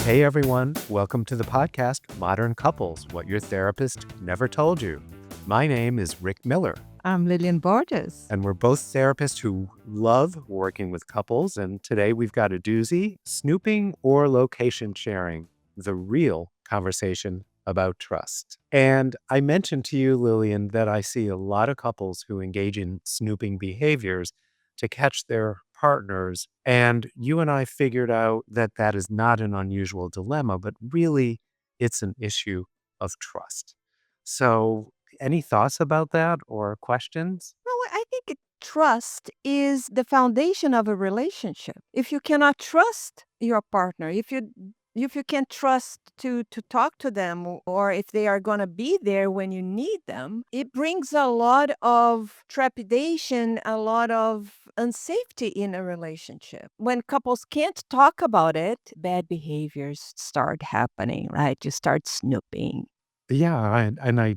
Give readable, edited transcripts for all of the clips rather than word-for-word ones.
Hey everyone, welcome to the podcast Modern Couples, What Your Therapist Never Told You. My name is Rick Miller, I'm Lillian Borges. and we're both therapists who love working with couples. And today we've got a doozy: snooping or location sharing, the real conversation about trust. And I mentioned to you, Lillian, that I see a lot of couples who engage in snooping behaviors to catch their partners. And you and I figured out that that is not an unusual dilemma, but really it's an issue of trust. So, any thoughts about that or questions? Well, I think trust is the foundation of a relationship. If you cannot trust your partner, if you can't trust to talk to them, or if they are going to be there when you need them, it brings a lot of trepidation, a lot of unsafety in a relationship. When couples can't talk about it, bad behaviors start happening, right? You start snooping. And I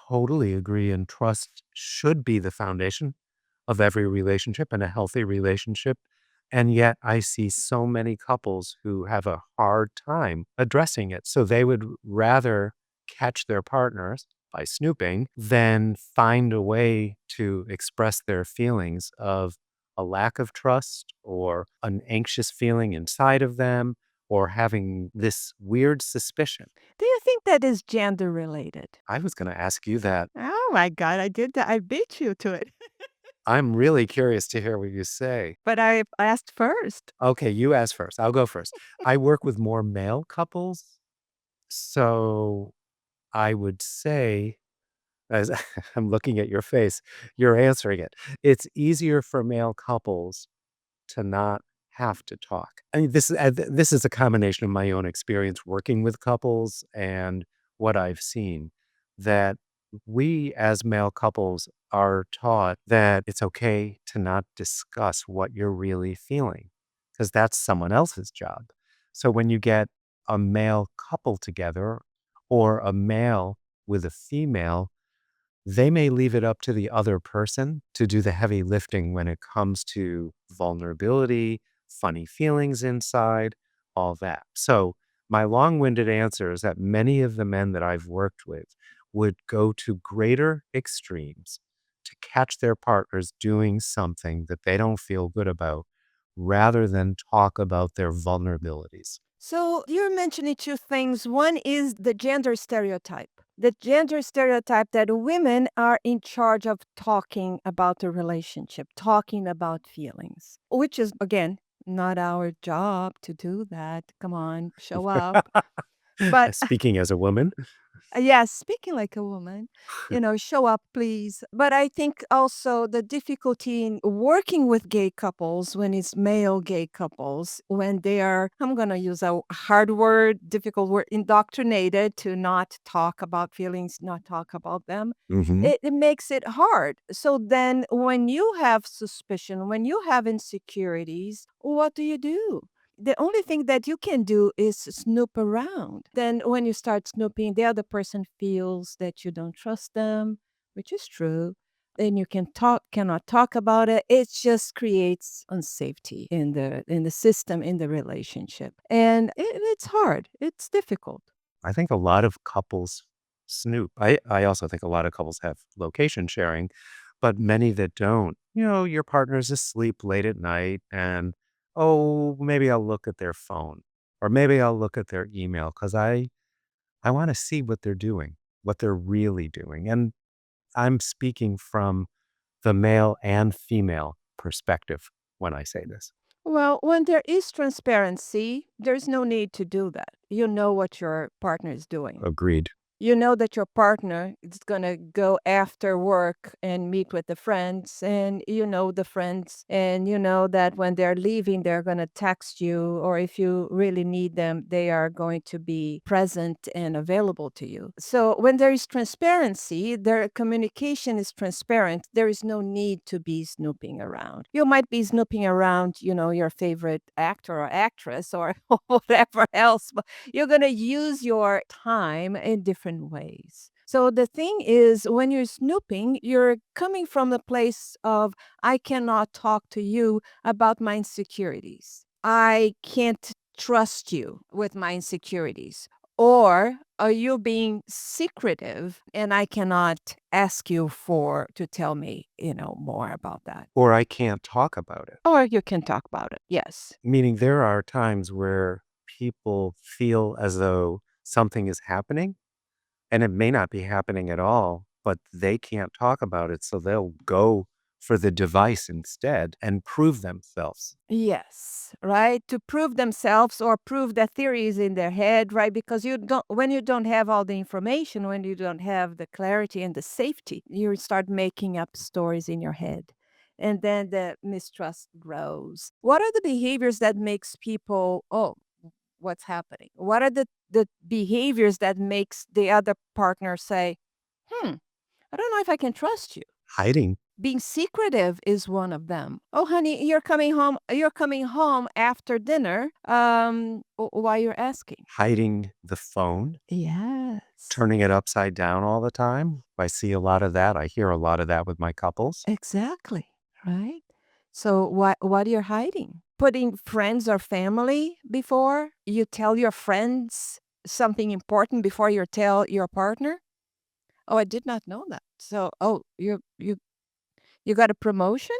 totally agree. And trust should be the foundation of every relationship and a healthy relationship. And yet I see so many couples who have a hard time addressing it. So they would rather catch their partners by snooping than find a way to express their feelings of a lack of trust or an anxious feeling inside of them or having this weird suspicion. Do you think that is gender related? I was going to ask you that. Oh my God, I did that. I beat you to it. I'm really curious to hear what you say. But I asked first. Okay, you ask first. I'll go first. I work with more male couples, so I would say, as I'm looking at your face, you're answering it. It's easier for male couples to not have to talk. I mean, this is a combination of my own experience working with couples and what I've seen, that we as male couples are taught that it's okay to not discuss what you're really feeling because that's someone else's job. So when you get a male couple together or a male with a female, they may leave it up to the other person to do the heavy lifting when it comes to vulnerability, funny feelings inside, all that. So, my long winded answer is that many of the men that I've worked with would go to greater extremes to catch their partners doing something that they don't feel good about rather than talk about their vulnerabilities. So you're mentioning two things. One is the gender stereotype. The gender stereotype that women are in charge of talking about the relationship, talking about feelings, which is, again, not our job to do that. Come on, show up. But Speaking as a woman, yes, speaking like a woman, show up, please. But I think also the difficulty in working with gay couples when it's male gay couples, when they are, I'm going to use a hard word, difficult word, indoctrinated to not talk about feelings, not talk about them. hmm It makes it hard. So then when you have suspicion, when you have insecurities, what do you do? The only thing that you can do is snoop around. Then when you start snooping, the other person feels that you don't trust them, which is true. Then you cannot talk about it. It just creates unsafety in the system, in the relationship. And it's hard. It's difficult. I think a lot of couples snoop. I also think a lot of couples have location sharing, but many that don't. Your partner's asleep late at night and, oh, maybe I'll look at their phone or maybe I'll look at their email because I want to see what they're doing, what they're really doing. And I'm speaking from the male and female perspective when I say this. Well, when there is transparency, there's no need to do that. You know what your partner is doing. Agreed. You know that your partner is going to go after work and meet with the friends, and you know the friends, and you know that when they're leaving they're going to text you, or if you really need them they are going to be present and available to you. So when there is transparency, their communication is transparent, there is no need to be snooping around. You might be snooping around, your favorite actor or actress or whatever else, you're going to use your time in different ways. So the thing is, when you're snooping, you're coming from a place of, I cannot talk to you about my insecurities. I can't trust you with my insecurities? Or are you being secretive and I cannot ask you for to tell me, more about that? Or I can't talk about it. Or you can talk about it. Yes. Meaning there are times where people feel as though something is happening and it may not be happening at all, but they can't talk about it. So they'll go for the device instead and prove themselves. Yes, right? To prove themselves or prove the theories in their head, right? Because when you don't have all the information, when you don't have the clarity and the safety, you start making up stories in your head. And then the mistrust grows. What are the behaviors that makes people, oh, what's happening? What are the behaviors that makes the other partner say, hmm, I don't know if I can trust you. Hiding, Being secretive is one of them. "Oh, honey, you're coming home after dinner. Why you're asking?" hiding the phone, Yes, turning it upside down all the time. I see a lot of that. I hear a lot of that with my couples. exactly, right? So what you're hiding? Putting friends or family before? You tell your friends something important before you tell your partner? "Oh, I did not know that." So, "Oh, you got a promotion?"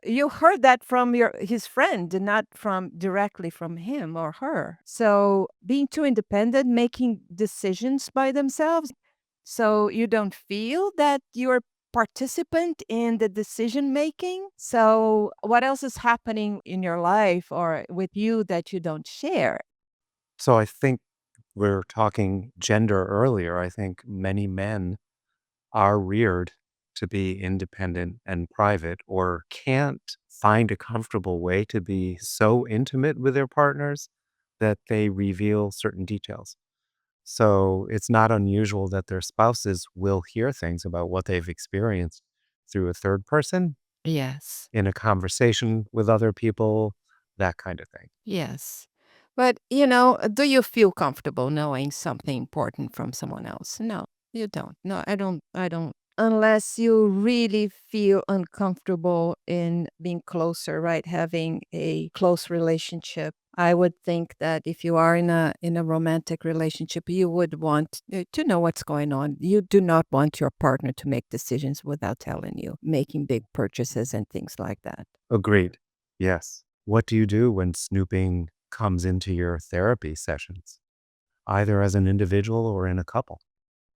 You heard that from his friend and not from directly from him or her. So being too independent, making decisions by themselves, so you don't feel that you're participant in the decision making. So what else is happening in your life or with you that you don't share? So I think we're talking gender earlier. I think many men are reared to be independent and private or can't find a comfortable way to be so intimate with their partners that they reveal certain details. So it's not unusual that their spouses will hear things about what they've experienced through a third person Yes. in a conversation with other people, that kind of thing. Yes. But, do you feel comfortable knowing something important from someone else? No, you don't. No, I don't. Unless you really feel uncomfortable in being closer, right? Having a close relationship. I would think that if you are in a romantic relationship, you would want to know what's going on. You do not want your partner to make decisions without telling you, making big purchases and things like that. Agreed. Yes. What do you do when snooping comes into your therapy sessions, either as an individual or in a couple?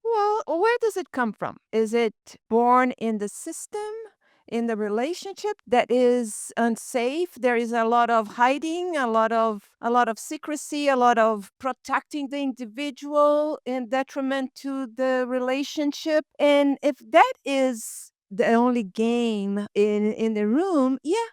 Well, where does it come from? Is it born in the system, in the relationship that is unsafe? There is a lot of hiding, a lot of secrecy, a lot of protecting the individual in detriment to the relationship. And if that is the only game in the room, yeah,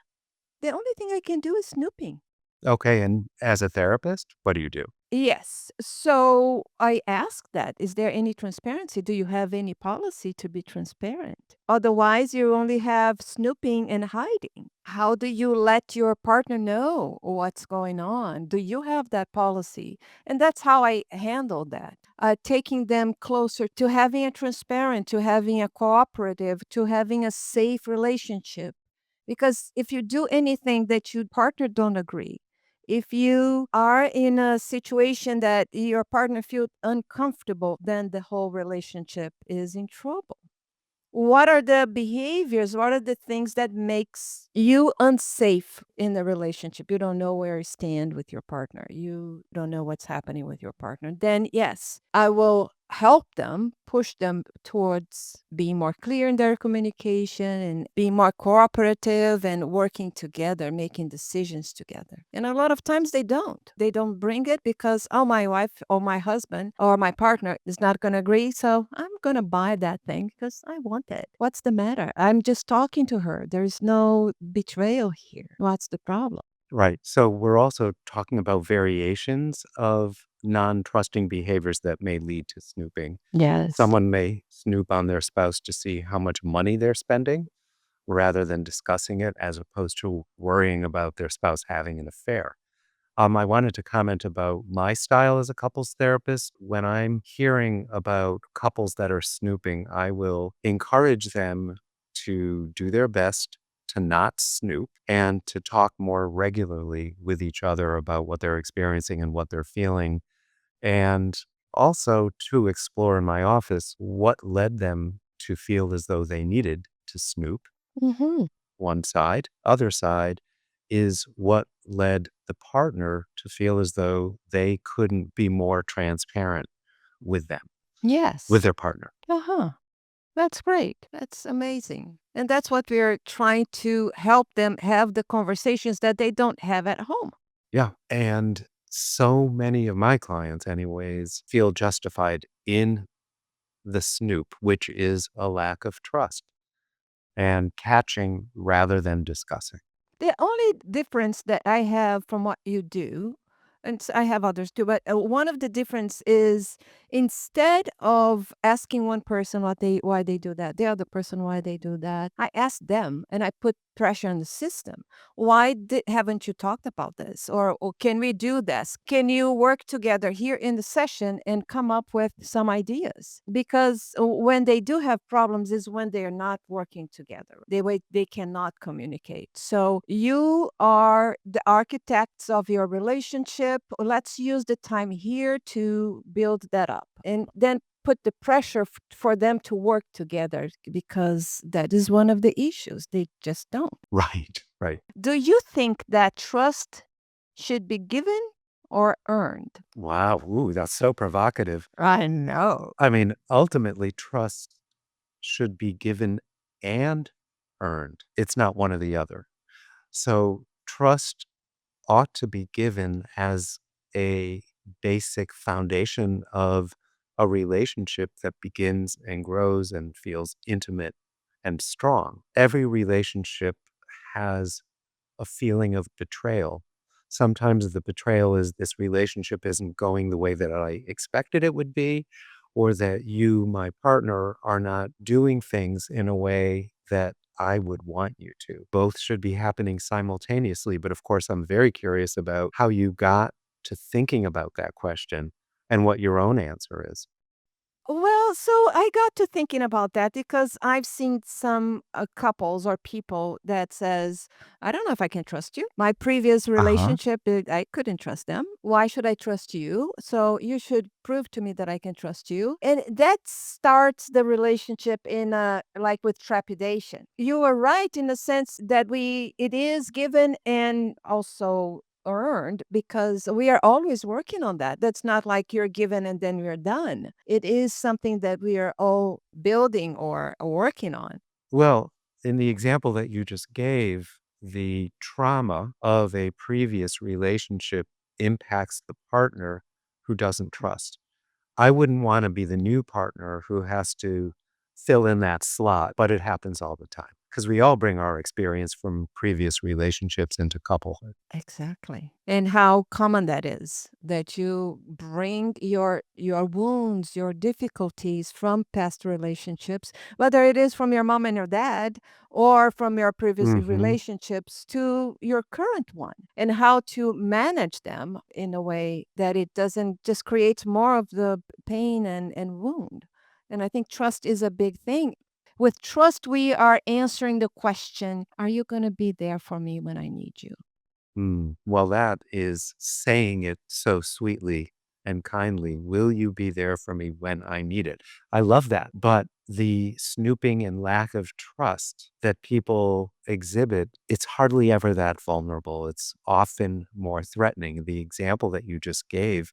the only thing I can do is snooping. Okay, and as a therapist, what do you do? Yes. So I asked that. Is there any transparency? Do you have any policy to be transparent? Otherwise, you only have snooping and hiding. How do you let your partner know what's going on? Do you have that policy? And that's how I handled that. Taking them closer to having a transparent, to having a cooperative, to having a safe relationship. Because if you do anything that your partner don't agree, if you are in a situation that your partner feels uncomfortable, then the whole relationship is in trouble. What are the behaviors? What are the things that makes you unsafe in the relationship? You don't know where you stand with your partner. You don't know what's happening with your partner. Then yes, I will help them, push them towards being more clear in their communication and being more cooperative and working together, making decisions together. And a lot of times they don't. They don't bring it because, oh, my wife or my husband or my partner is not going to agree. So I'm going to buy that thing because I want it. What's the matter? I'm just talking to her. There's no betrayal here. What's the problem? Right. So we're also talking about variations of non trusting behaviors that may lead to snooping. Yes. Someone may snoop on their spouse to see how much money they're spending rather than discussing it, as opposed to worrying about their spouse having an affair. I wanted to comment about my style as a couples therapist. When I'm hearing about couples that are snooping, I will encourage them to do their best to not snoop and to talk more regularly with each other about what they're experiencing and what they're feeling. And also to explore in my office what led them to feel as though they needed to snoop, Mhm. one side. Other side is what led the partner to feel as though they couldn't be more transparent with them, with Yes. their partner. Uh-huh. That's great. That's amazing. And that's what we're trying to help them have the conversations that they don't have at home. Yeah. And so many of my clients, anyways, feel justified in the snoop, which is a lack of trust and catching rather than discussing. The only difference that I have from what you do, and I have others too, but one of the difference is instead of asking one person what they why they do that, the other person why they do that, I ask them and I put pressure on the system. Haven't you talked about this? Or can we do this? Can you work together here in the session and come up with some ideas? Because when they do have problems is when they're not working together. They cannot communicate. So you are the architects of your relationship. Let's use the time here to build that up. And then put the pressure for them to work together because that is one of the issues. They just don't. Right. Right. Do you think that trust should be given or earned? Wow. Ooh, that's so provocative. I know. I mean, ultimately, trust should be given and earned. It's not one or the other. So, trust ought to be given as a basic foundation of a relationship that begins and grows and feels intimate and strong. Every relationship has a feeling of betrayal. Sometimes the betrayal is this relationship isn't going the way that I expected it would be, or that you, my partner, are not doing things in a way that I would want you to. Both should be happening simultaneously. But of course, I'm very curious about how you got to thinking about that question and what your own answer is. Well, so I got to thinking about that because I've seen some couples or people that says, "I don't know if I can trust you. My previous Uh huh. relationship, I couldn't trust them. Why should I trust you? So you should prove to me that I can trust you." And that starts the relationship in like with trepidation. You are right in the sense that it is given and also earned because we are always working on that. That's not like you're given and then we're done. It is something that we are all building or working on. Well, in the example that you just gave, the trauma of a previous relationship impacts the partner who doesn't trust. I wouldn't wanna be the new partner who has to fill in that slot, but it happens all the time because we all bring our experience from previous relationships into couplehood. Exactly. And how common that is that you bring your wounds, your difficulties from past relationships, whether it is from your mom and your dad or from your previous Mhm. relationships to your current one, and how to manage them in a way that it doesn't just create more of the pain and wound. And I think trust is a big thing. With trust, we are answering the question, are you going to be there for me when I need you? Well, that is saying it so sweetly and kindly. Will you be there for me when I need it? I love that. But the snooping and lack of trust that people exhibit, it's hardly ever that vulnerable. It's often more threatening. The example that you just gave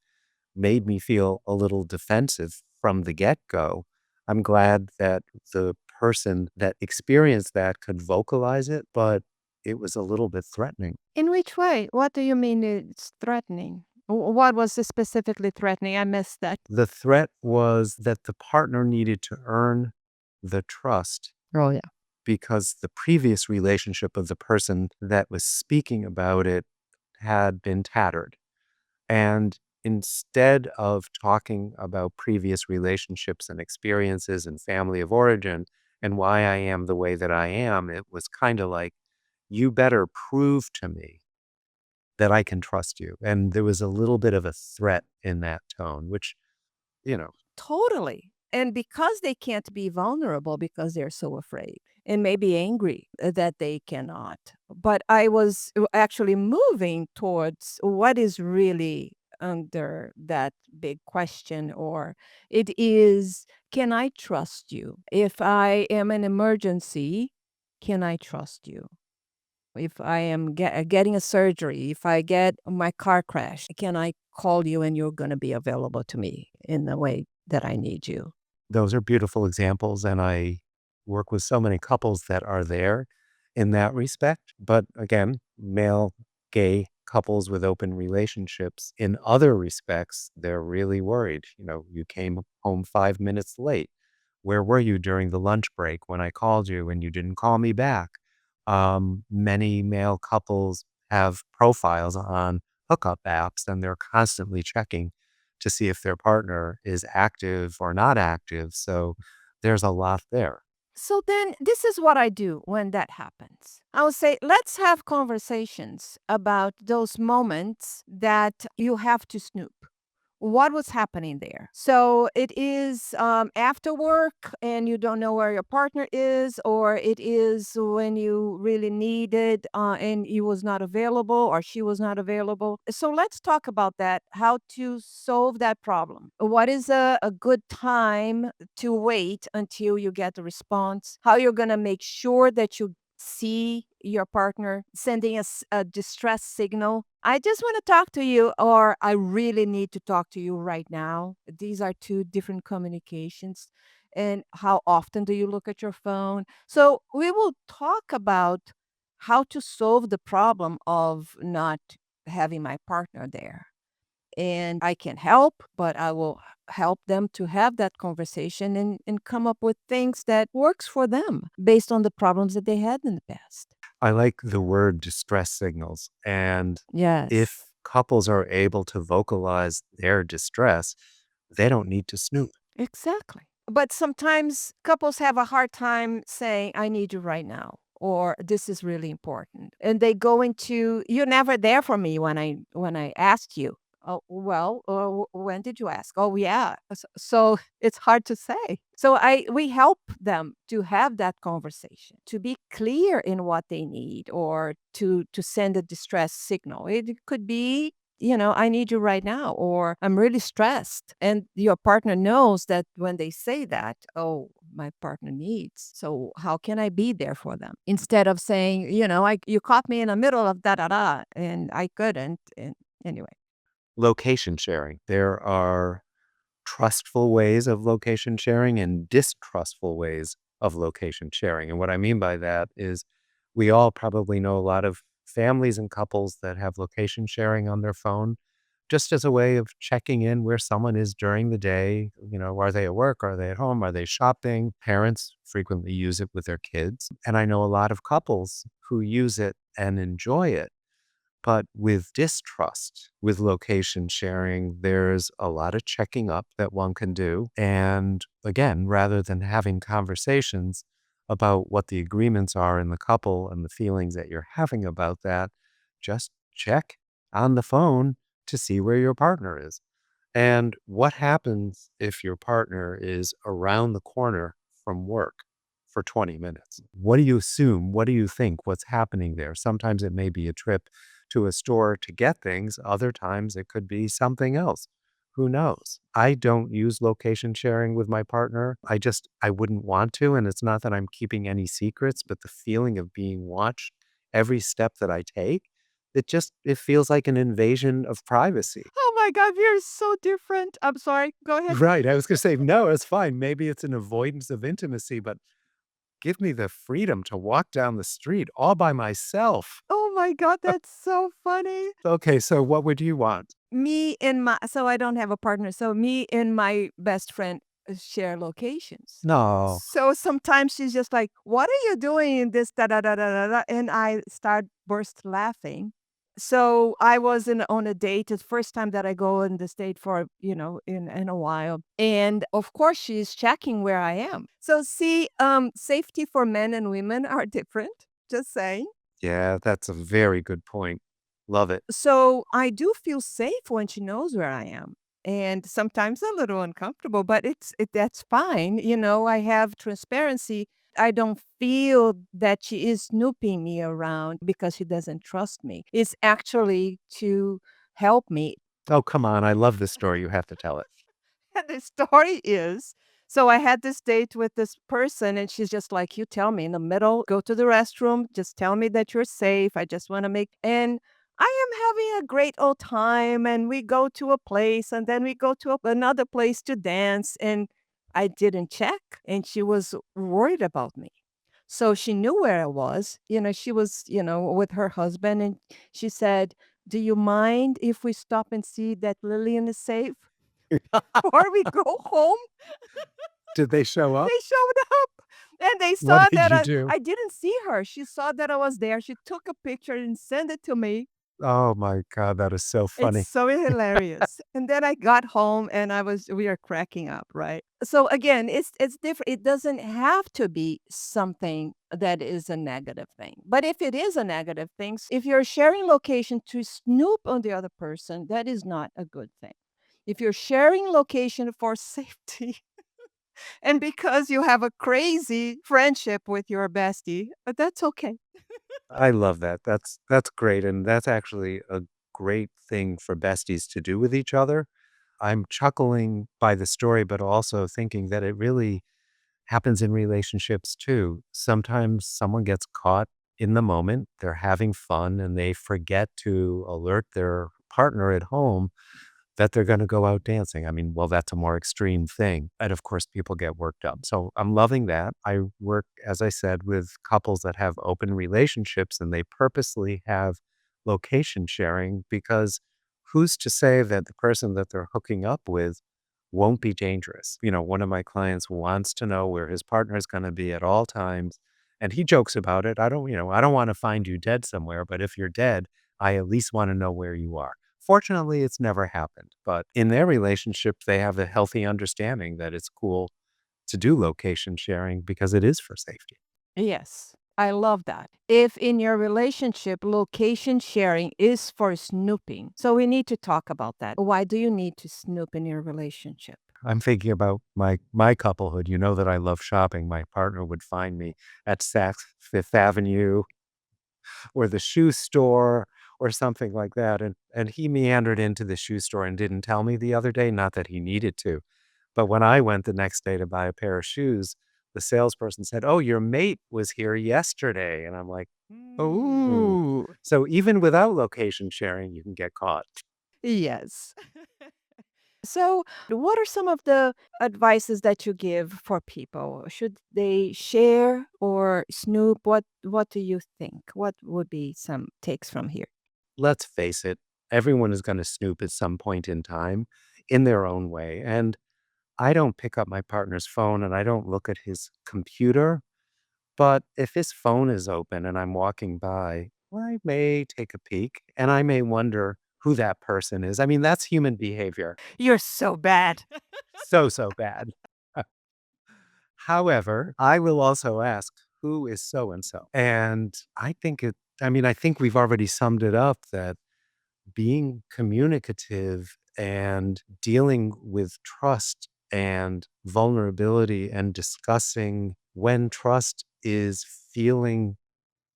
made me feel a little defensive from the get go. I'm glad that the person that experienced that could vocalize it, but it was a little bit threatening. In which way? What do you mean it's threatening? What was specifically threatening? I missed that. The threat was that the partner needed to earn the trust Oh, yeah. because the previous relationship of the person that was speaking about it had been tattered. And instead of talking about previous relationships and experiences and family of origin and why I am the way that I am, it was kind of like, you better prove to me that I can trust you. And there was a little bit of a threat in that tone, which, you know, Totally. And because they can't be vulnerable because they're so afraid. and maybe angry that they cannot. But I was actually moving towards what is really under that big question, or it is, can I trust you? If I am an emergency, can I trust you? If I am getting a surgery, if I get my car crash, can I call you and you're going to be available to me in the way that I need you? Those are beautiful examples, and I work with so many couples that are there in that respect. But again, male gay couples with open relationships, in other respects, they're really worried. You came home 5 minutes late. Where were you during the lunch break when I called you and you didn't call me back? Many male couples have profiles on hookup apps and they're constantly checking to see if their partner is active or not active. So there's a lot there. So then, this is what I do when that happens. I will say, let's have conversations about those moments that you have to snoop. What was happening there? So it is after work and you don't know where your partner is, or it is when you really needed and he was not available or she was not available. So let's talk about that, how to solve that problem. What is a good time to wait until you get the response? How you're going to make sure that you see your partner sending us a distress signal. I just want to talk to you, or I really need to talk to you right now. These are two different communications. And how often do you look at your phone? So we will talk about how to solve the problem of not having my partner there. And I can help, but I will help them to have that conversation and come up with things that works for them based on the problems that they had in the past. I like the word distress signals. And Yes. if couples are able to vocalize their distress, they don't need to snoop. Exactly. But sometimes couples have a hard time saying, I need you right now, or this is really important. And they go into, you're never there for me when I asked you. Oh, well, when did you ask? Oh, yeah. So it's hard to say. So we help them to have that conversation, to be clear in what they need, or to send a distress signal. It could be, I need you right now, or I'm really stressed. And your partner knows that when they say that, oh, my partner needs. So how can I be there for them? Instead of saying, you caught me in the middle of da da da and I couldn't. And anyway. Location sharing. There are trustful ways of location sharing and distrustful ways of location sharing. And what I mean by that is we all probably know a lot of families and couples that have location sharing on their phone just as a way of checking in where someone is during the day. Are they at work? Are they at home? Are they shopping? Parents frequently use it with their kids. And I know a lot of couples who use it and enjoy it. But with distrust, with location sharing, there's a lot of checking up that one can do. And again, rather than having conversations about what the agreements are in the couple and the feelings that you're having about that, just check on the phone to see where your partner is. And what happens if your partner is around the corner from work for 20 minutes? What do you assume? What do you think? What's happening there? Sometimes it may be a trip to a store to get things. Other times it could be something else. Who knows? I don't use location sharing with my partner. I wouldn't want to. And it's not that I'm keeping any secrets, but the feeling of being watched every step that I take, it feels like an invasion of privacy. Oh my God, you're so different. I'm sorry. Go ahead. Right, I was gonna say, no, it's fine. Maybe it's an avoidance of intimacy, but give me the freedom to walk down the street all by myself. Oh my God, that's so funny. Okay, so what would you want? So I don't have a partner. So me and my best friend share locations. No. So sometimes she's just like, "What are you doing in this da da da da da da?" And I start burst laughing. So I was on a date. It's the first time that I go on this date for, in a while. And of course she's checking where I am. So see, safety for men and women are different. Just saying. Yeah, that's a very good point. Love it. So I do feel safe when she knows where I am. And sometimes a little uncomfortable, but that's fine. I have transparency I don't feel that she is snooping me around because she doesn't trust me. It's actually to help me. Oh, come on. I love this story. You have to tell it. And the story is, so I had this date with this person, and she's just like, "You tell me in the middle, go to the restroom, just tell me that you're safe. I just want to make," and I am having a great old time. And we go to a place, and then we go to another place to dance. And I didn't check, and she was worried about me. So she knew where I was. She was, with her husband, and she said, "Do you mind if we stop and see that Lillian is safe?" Before we go home, Did they show up? they showed up, and they What saw did that you I do? I didn't see her. She saw that I was there. She took a picture and sent it to me. Oh my God. That is so It's funny. so hilarious. And then I got home, and we are cracking up, right? So again, it's different. It doesn't have to be something that is a negative thing. But if it is a negative thing, if you're sharing location to snoop on the other person, that is not a good thing. If you're sharing location for safety, and because you have a crazy friendship with your bestie, but that's okay. I love that. That's great. And that's actually a great thing for besties to do with each other. I'm chuckling by the story, but also thinking that it really happens in relationships too. Sometimes someone gets caught in the moment, they're having fun, and they forget to alert their partner at home that they're gonna go out dancing. I mean, well, that's a more extreme thing, and of course, people get worked up. So, I'm loving that. I work, as I said, with couples that have open relationships, and they purposely have location sharing because who's to say that the person that they're hooking up with won't be dangerous? One of my clients wants to know where his partner is gonna be at all times, and he jokes about it. I don't wanna find you dead somewhere, but if you're dead, I at least wanna know where you are. Fortunately, it's never happened, but in their relationship, they have a healthy understanding that it's cool to do location sharing because it is for safety. Yes, I love that. If in your relationship, location sharing is for snooping, so we need to talk about that. Why do you need to snoop in your relationship? I'm thinking about my couplehood. You know that I love shopping. My partner would find me at Saks Fifth Avenue or the shoe store or something like that, and he meandered into the shoe store and didn't tell me the other day, not that he needed to. But when I went the next day to buy a pair of shoes, the salesperson said, "Oh, your mate was here yesterday." And I'm like, "Ooh." Ooh, So even without location sharing, you can get caught. yes. So, what are some of the advices that you give for people? Should they share or snoop? What do you think? What would be some takes from here? Let's face it, everyone is gonna snoop at some point in time in their own way, and I don't pick up my partner's phone and I don't look at his computer, but if his phone is open and I'm walking by, I may take a peek and I may wonder who that person is. I mean, that's human behavior. You're so bad. So, so bad. However, I will also ask, "Who is so and so?" And I think we've already summed it up that being communicative and dealing with trust and vulnerability and discussing when trust is feeling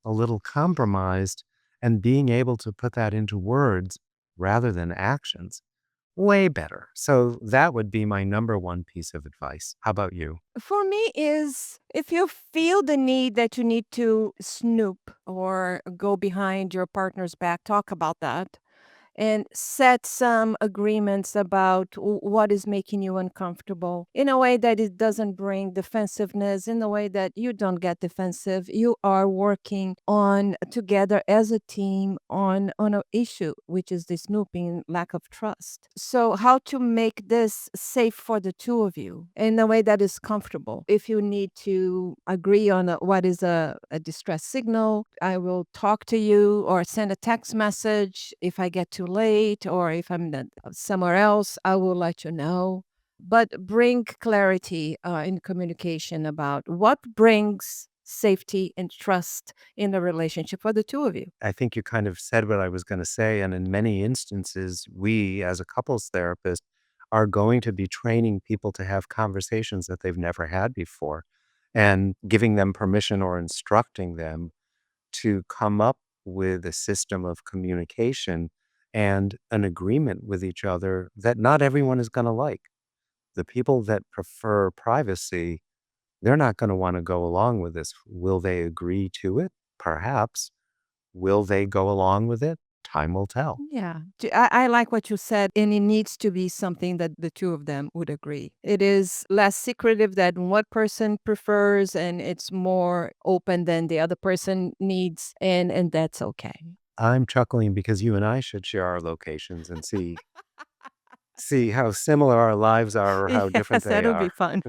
a little compromised and being able to put that into words rather than actions, way better. So that would be my number one piece of advice. How about you? For me is if you feel the need that you need to snoop or go behind your partner's back, talk about that and set some agreements about what is making you uncomfortable in a way that it doesn't bring defensiveness, in a way that you don't get defensive. You are working on together as a team on an issue, which is the snooping, lack of trust. So how to make this safe for the two of you in a way that is comfortable. If you need to agree on what is a distress signal, I will talk to you or send a text message. If I get too late or if I'm somewhere else, I will let you know. But bring clarity in communication about what brings safety and trust in the relationship for the two of you. I think you kind of said what I was going to say. And in many instances, we as a couples therapist are going to be training people to have conversations that they've never had before. and giving them permission or instructing them to come up with a system of communication and an agreement with each other that not everyone is going to like. The people that prefer privacy, they're not going to want to go along with this. Will they agree to it? Perhaps. Will they go along with it? Time will tell. Yeah. I like what you said, and it needs to be something that the two of them would agree. It is less secretive than what person prefers, and it's more open than the other person needs, and that's okay. I'm chuckling because you and I should share our locations and see how similar our lives are or how different Yes, they that'll be are. fun.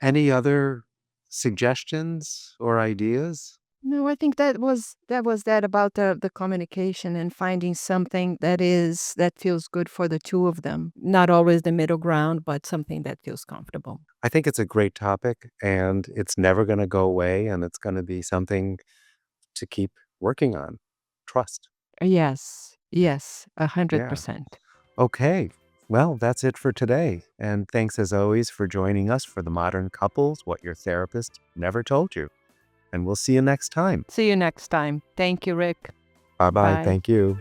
Any other suggestions or ideas? No, I think that was that about the communication and finding something that feels good for the two of them. Not always the middle ground, but something that feels comfortable. I think it's a great topic and it's never going to go away and it's going to be something to keep working on. Trust. Yes, yes, Yeah. 100%. Okay. Well, that's it for today. And thanks as always for joining us for the Modern Couples, What Your Therapist Never Told You. And we'll see you next time. See you next time. Thank you, Rick. Bye bye. Bye. Thank you.